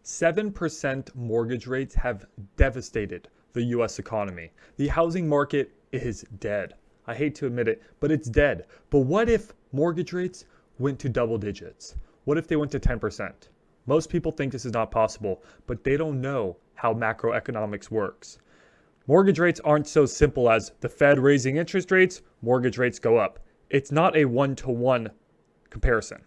7% mortgage rates have devastated the US economy. The housing market is dead. I hate to admit it, but it's dead. But what if mortgage rates went to double digits? What if they went to 10%? Most people think this is not possible, but they don't know how macroeconomics works. Mortgage rates aren't so simple as the Fed raising interest rates, mortgage rates go up. It's not a one-to-one comparison.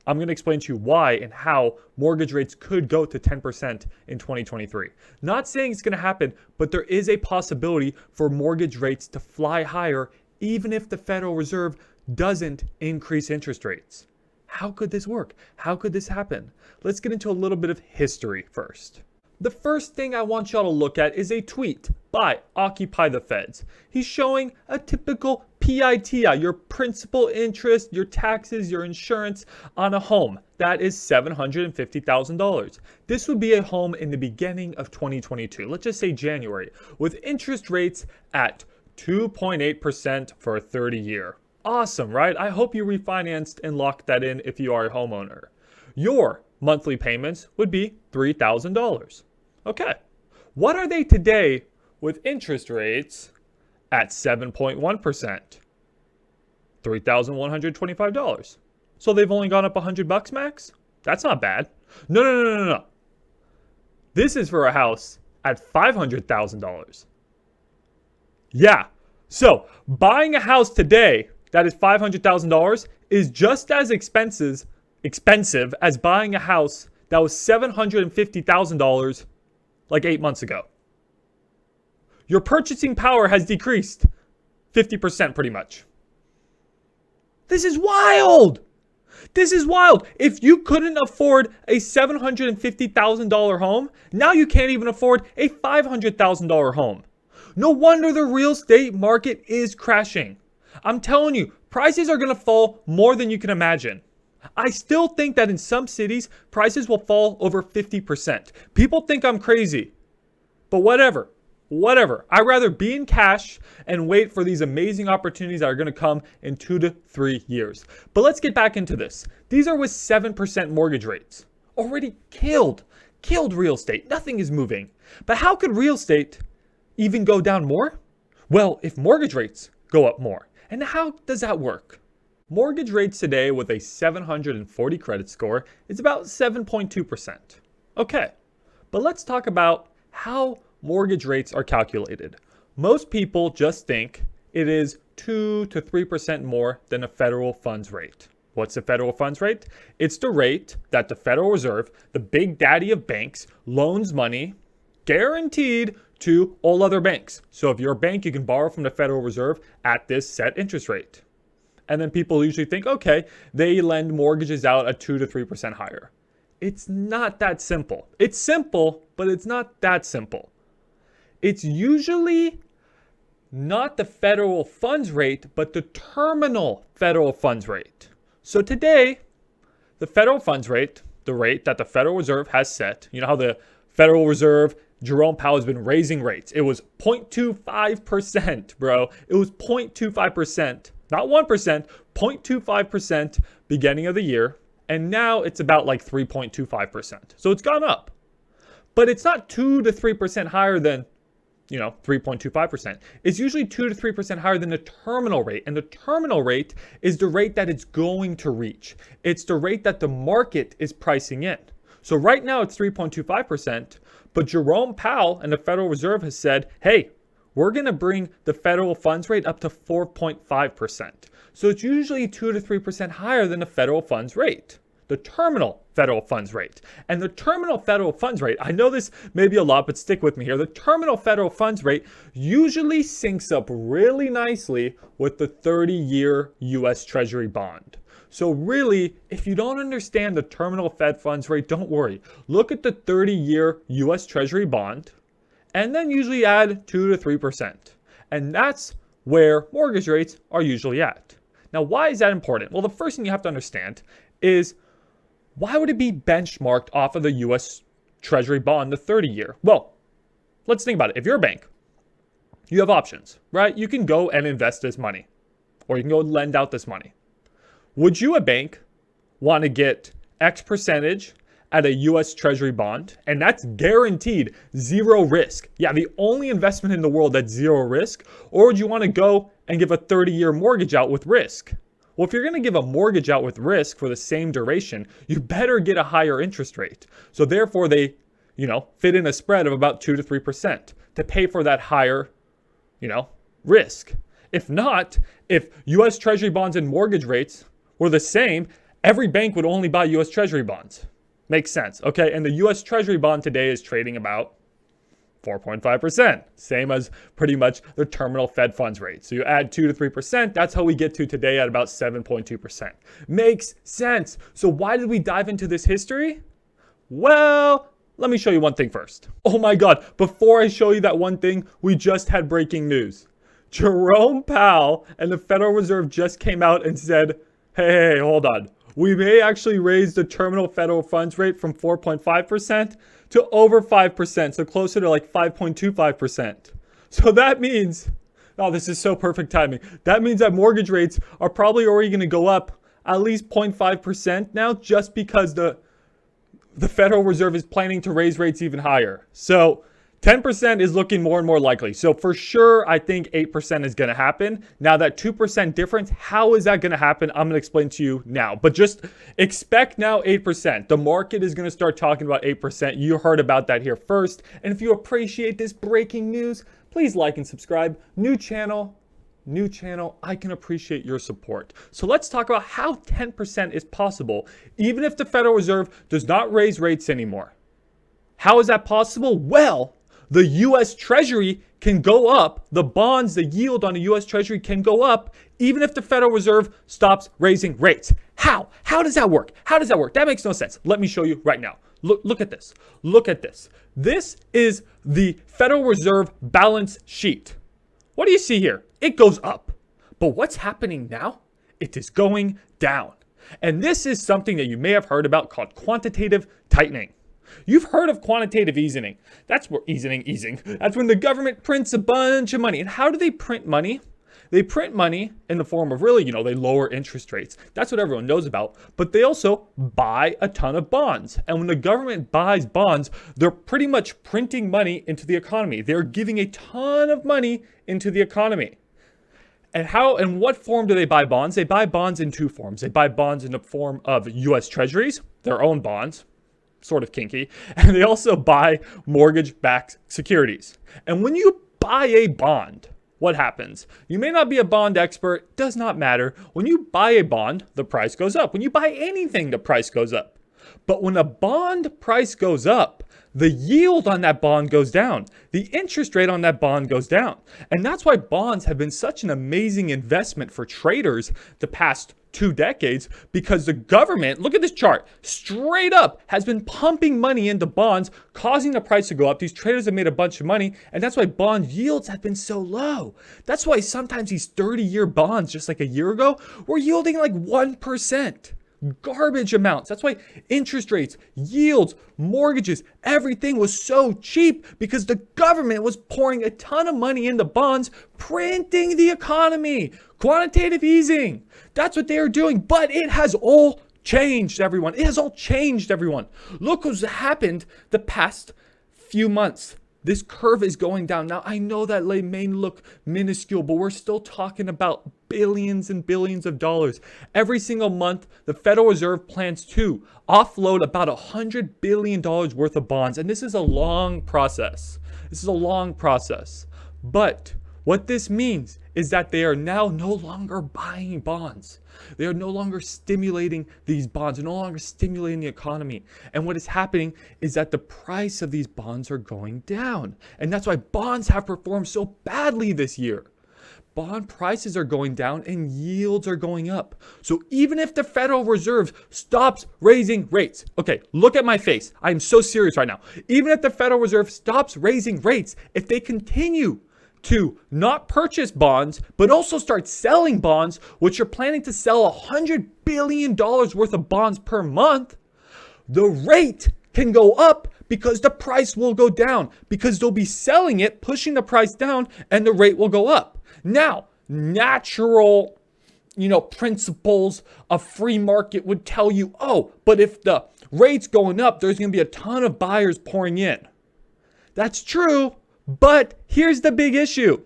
I'm going to explain to you why and how mortgage rates could go to 10% in 2023. Not saying it's going to happen, but there is a possibility for mortgage rates to fly higher even if the Federal Reserve doesn't increase interest rates. How could this work? How could this happen? Let's get into a little bit of history first. The first thing I want y'all to look at is a tweet by Occupy the Feds. He's showing a typical PITI, your principal interest, your taxes, your insurance on a home. That is $750,000. This would be a home in the beginning of 2022. Let's just say January, with interest rates at 2.8% for a 30-year. Awesome, right? I hope you refinanced and locked that in if you are a homeowner. Your monthly payments would be $3,000. Okay. What are they today with interest rates at 7.1%? $3,125. So they've only gone up $100 max? That's not bad. No. This is for a house at $500,000. Yeah. So buying a house today that is $500,000 is just as expensive as buying a house that was $750,000 like 8 months ago. Your purchasing power has decreased 50% pretty much. This is wild. This is wild. If you couldn't afford a $750,000 home, now you can't even afford a $500,000 home. No wonder the real estate market is crashing. I'm telling you, prices are going to fall more than you can imagine. I still think that in some cities, prices will fall over 50%. People think I'm crazy, but whatever. I'd rather be in cash and wait for these amazing opportunities that are going to come in 2 to 3 years. But let's get back into this. These are with 7% mortgage rates. Already killed real estate. Nothing is moving. But how could real estate even go down more? Well, if mortgage rates go up more. And how does that work? Mortgage rates today with a 740 credit score is about 7.2%. Okay, but let's talk about how mortgage rates are calculated. Most people just think it is 2 to 3% more than a federal funds rate. What's the federal funds rate? It's the rate that the Federal Reserve, the big daddy of banks, loans money guaranteed to all other banks. So if you're a bank, you can borrow from the Federal Reserve at this set interest rate. And then people usually think, okay, they lend mortgages out at 2 to 3% higher. It's not that simple. It's simple, but it's not that simple. It's usually not the federal funds rate, but the terminal federal funds rate. So today, the federal funds rate, the rate that the Federal Reserve has set, you know how the Federal Reserve, Jerome Powell has been raising rates. It was 0.25%, bro. It was 0.25%. Not 1%, 0.25% beginning of the year. And now it's about like 3.25%. So it's gone up. But it's not 2 to 3% higher than, 3.25%. It's usually 2 to 3% higher than the terminal rate. And the terminal rate is the rate that it's going to reach. It's the rate that the market is pricing in. So right now it's 3.25%. But Jerome Powell and the Federal Reserve has said, hey, we're going to bring the federal funds rate up to 4.5%. So it's usually 2 to 3% higher than the federal funds rate, the terminal federal funds rate. And the terminal federal funds rate, I know this may be a lot, but stick with me here. The terminal federal funds rate usually syncs up really nicely with the 30-year US Treasury bond. So really, if you don't understand the terminal Fed funds rate, don't worry. Look at the 30-year US Treasury bond, and then usually add 2 to 3%. And that's where mortgage rates are usually at. Now, why is that important? Well, the first thing you have to understand is why would it be benchmarked off of the US Treasury bond, the 30-year? Well, let's think about it. If you're a bank, you have options, right? You can go and invest this money, or you can go lend out this money. Would you, a bank, want to get X percentage at a US Treasury bond, and that's guaranteed zero risk. Yeah, the only investment in the world that's zero risk, or would you want to go and give a 30-year mortgage out with risk? Well, if you're going to give a mortgage out with risk for the same duration, you better get a higher interest rate. So therefore they, fit in a spread of about 2 to 3% to pay for that higher, risk. If not, if US Treasury bonds and mortgage rates were the same, every bank would only buy US Treasury bonds. Makes sense, okay? And the US Treasury bond today is trading about 4.5%, same as pretty much the terminal Fed funds rate. So you add 2 to 3%, that's how we get to today at about 7.2%. Makes sense. So why did we dive into this history? Well, let me show you one thing first. Oh my God, before I show you that one thing, we just had breaking news. Jerome Powell and the Federal Reserve just came out and said, hey, hold on. We may actually raise the terminal federal funds rate from 4.5% to over 5%, so closer to like 5.25%. So that means, oh, this is so perfect timing. That means that mortgage rates are probably already going to go up at least 0.5% now, just because the Federal Reserve is planning to raise rates even higher. So 10% is looking more and more likely. So for sure, I think 8% is going to happen. Now that 2% difference, how is that going to happen? I'm going to explain to you now. But just expect now 8%. The market is going to start talking about 8%. You heard about that here first. And if you appreciate this breaking news, please like and subscribe. New channel, I can appreciate your support. So let's talk about how 10% is possible, even if the Federal Reserve does not raise rates anymore. How is that possible? Well, the U.S. Treasury can go up. The bonds, the yield on the U.S. Treasury can go up even if the Federal Reserve stops raising rates. How? How does that work? How does that work? That makes no sense. Let me show you right now. Look at this. Look at this. This is the Federal Reserve balance sheet. What do you see here? It goes up. But what's happening now? It is going down. And this is something that you may have heard about called quantitative tightening. You've heard of quantitative easing. That's where easing. That's when the government prints a bunch of money. And how do they print money? They print money in the form of really, they lower interest rates. That's what everyone knows about. But they also buy a ton of bonds. And when the government buys bonds, they're pretty much printing money into the economy. They're giving a ton of money into the economy. And how and what form do they buy bonds? They buy bonds in two forms. They buy bonds in the form of US Treasuries, their own bonds, sort of kinky, and they also buy mortgage-backed securities. And when you buy a bond, what happens? You may not be a bond expert, does not matter. When you buy a bond, the price goes up. When you buy anything, the price goes up. But when a bond price goes up, the yield on that bond goes down. The interest rate on that bond goes down. And that's why bonds have been such an amazing investment for traders the past 2 decades, because the government, look at this chart, straight up has been pumping money into bonds, causing the price to go up. These traders have made a bunch of money, and that's why bond yields have been so low. That's why sometimes these 30-year bonds, just like a year ago, were yielding like 1%. Garbage amounts. That's why interest rates, yields, mortgages, everything was so cheap, because the government was pouring a ton of money into bonds, printing the economy. Quantitative easing. That's what they are doing. But it has all changed, everyone. It has all changed, everyone. Look what's happened the past few months. This curve is going down. Now, I know that may look minuscule, but we're still talking about billions and billions of dollars. Every single month, the Federal Reserve plans to offload about $100 billion worth of bonds. And this is a long process. But what this means is that they are now no longer buying bonds. They are no longer stimulating these bonds. They're no longer stimulating the economy. And what is happening is that the price of these bonds are going down. And that's why bonds have performed so badly this year. Bond prices are going down and yields are going up. So even if the Federal Reserve stops raising rates, okay, look at my face. I'm so serious right now. Even if the Federal Reserve stops raising rates, if they continue to not purchase bonds, but also start selling bonds, which are planning to sell $100 billion worth of bonds per month, the rate can go up because the price will go down, because they'll be selling it, pushing the price down, and the rate will go up. Now, natural principles of free market would tell you, oh, but if the rate's going up, there's going to be a ton of buyers pouring in. That's true, but here's the big issue.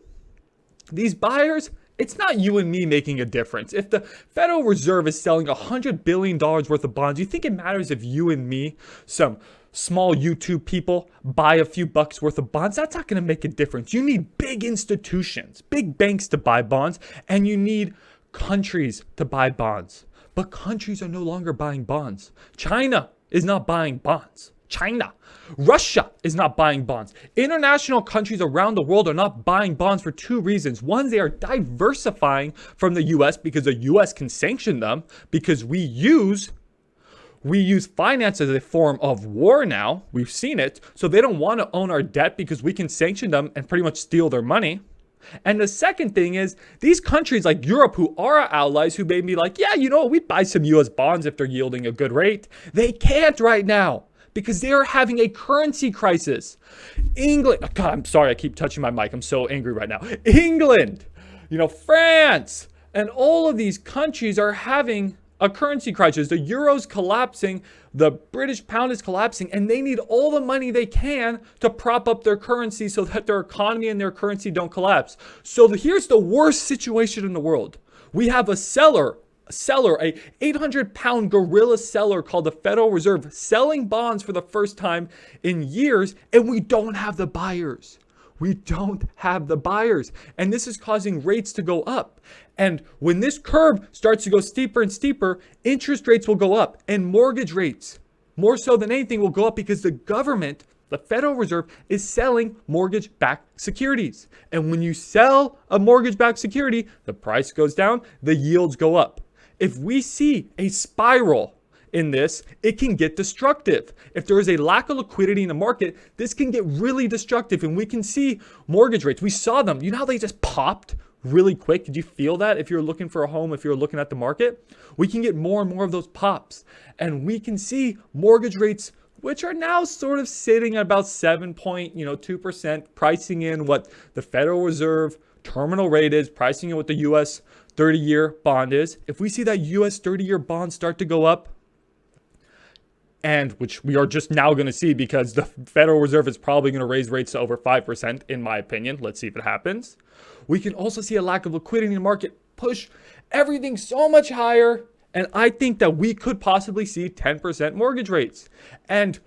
These buyers, it's not you and me making a difference. If the Federal Reserve is selling $100 billion worth of bonds, you think it matters if you and me, some small YouTube people, buy a few bucks worth of bonds? That's not going to make a difference. You need big institutions, big banks to buy bonds, and you need countries to buy bonds. But countries are no longer buying bonds. China is not buying bonds. Russia is not buying bonds. International countries around the world are not buying bonds for two reasons. One, they are diversifying from the US because the US can sanction them because we use finance as a form of war now. We've seen it. So they don't want to own our debt because we can sanction them and pretty much steal their money. And the second thing is these countries like Europe, who are our allies, who may be like, yeah, we'd buy some US bonds if they're yielding a good rate. They can't right now because they are having a currency crisis. England, God, I'm sorry, I keep touching my mic. I'm so angry right now. England, France, and all of these countries are having a currency crisis. The euro's collapsing, the British pound is collapsing, and they need all the money they can to prop up their currency so that their economy and their currency don't collapse. So here's the worst situation in the world. We have a 800-pound gorilla seller called the Federal Reserve selling bonds for the first time in years, and we don't have the buyers. We don't have the buyers. And this is causing rates to go up. And when this curve starts to go steeper and steeper, interest rates will go up. And mortgage rates, more so than anything, will go up because the government, the Federal Reserve, is selling mortgage-backed securities. And when you sell a mortgage-backed security, the price goes down, the yields go up. If we see a spiral in this, it can get destructive. If there is a lack of liquidity in the market, this can get really destructive. And we can see mortgage rates. We saw them. You know how they just popped really quick? Did you feel that if you're looking for a home, if you're looking at the market? We can get more and more of those pops. And we can see mortgage rates, which are now sort of sitting at about 7.2%, pricing in what the Federal Reserve terminal rate is, pricing in what the US 30-year bond is. If we see that US 30-year bond start to go up, and which we are just now going to see because the Federal Reserve is probably going to raise rates to over 5%, in my opinion. Let's see if it happens. We can also see a lack of liquidity in the market push everything so much higher. And I think that we could possibly see 10% mortgage rates. And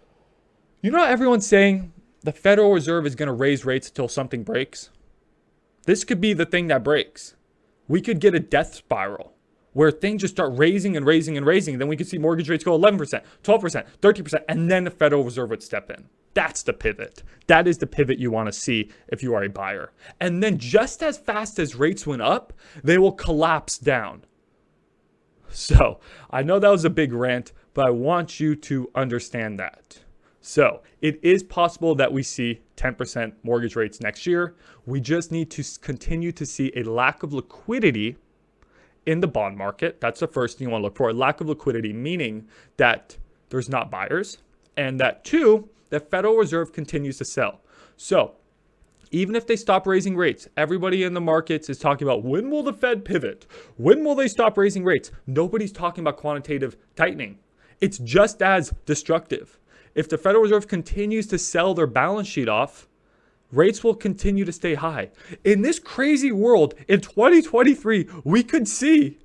everyone's saying the Federal Reserve is going to raise rates until something breaks. This could be the thing that breaks. We could get a death spiral where things just start raising and raising and raising. Then we could see mortgage rates go 11%, 12%, 13%, and then the Federal Reserve would step in. That's the pivot. That is the pivot you want to see if you are a buyer. And then just as fast as rates went up, they will collapse down. So I know that was a big rant, but I want you to understand that. So it is possible that we see 10% mortgage rates next year. We just need to continue to see a lack of liquidity in the bond market. That's the first thing you want to look for. A lack of liquidity, meaning that there's not buyers. And that two, the Federal Reserve continues to sell. So even if they stop raising rates, everybody in the markets is talking about when will the Fed pivot? When will they stop raising rates? Nobody's talking about quantitative tightening. It's just as destructive. If the Federal Reserve continues to sell their balance sheet off, rates will continue to stay high. In this crazy world, in 2023, we could see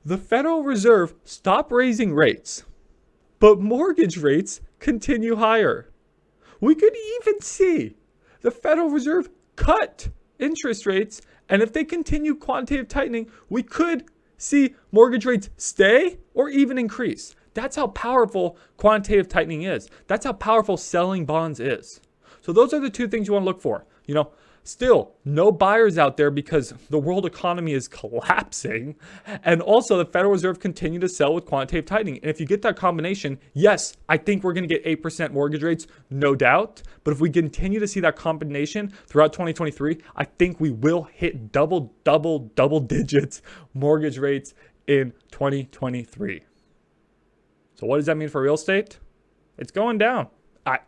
the Federal Reserve stop raising rates, but mortgage rates continue higher. We could even see the Federal Reserve cut interest rates, and if they continue quantitative tightening, we could see mortgage rates stay or even increase. That's how powerful quantitative tightening is. That's how powerful selling bonds is. So those are the two things you want to look for. Still no buyers out there because the world economy is collapsing. And also the Federal Reserve continue to sell with quantitative tightening. And if you get that combination, yes, I think we're going to get 8% mortgage rates, no doubt. But if we continue to see that combination throughout 2023, I think we will hit double digits mortgage rates in 2023. So what does that mean for real estate? It's going down.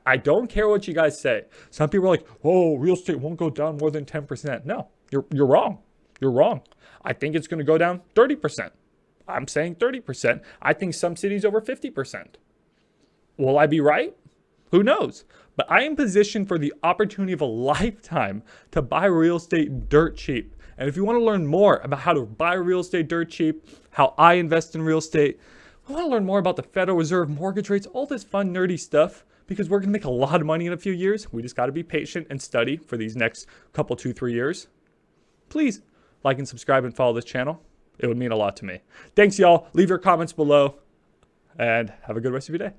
I don't care what you guys say. Some people are like, oh, real estate won't go down more than 10%. No, you're wrong. You're wrong. I think it's going to go down 30%. I'm saying 30%. I think some cities over 50%. Will I be right? Who knows? But I am positioned for the opportunity of a lifetime to buy real estate dirt cheap. And if you want to learn more about how to buy real estate dirt cheap, how I invest in real estate, I want to learn more about the Federal Reserve mortgage rates, all this fun, nerdy stuff, because we're going to make a lot of money in a few years. We just got to be patient and study for these next couple, 2-3 years. Please like and subscribe and follow this channel. It would mean a lot to me. Thanks, y'all. Leave your comments below and have a good rest of your day.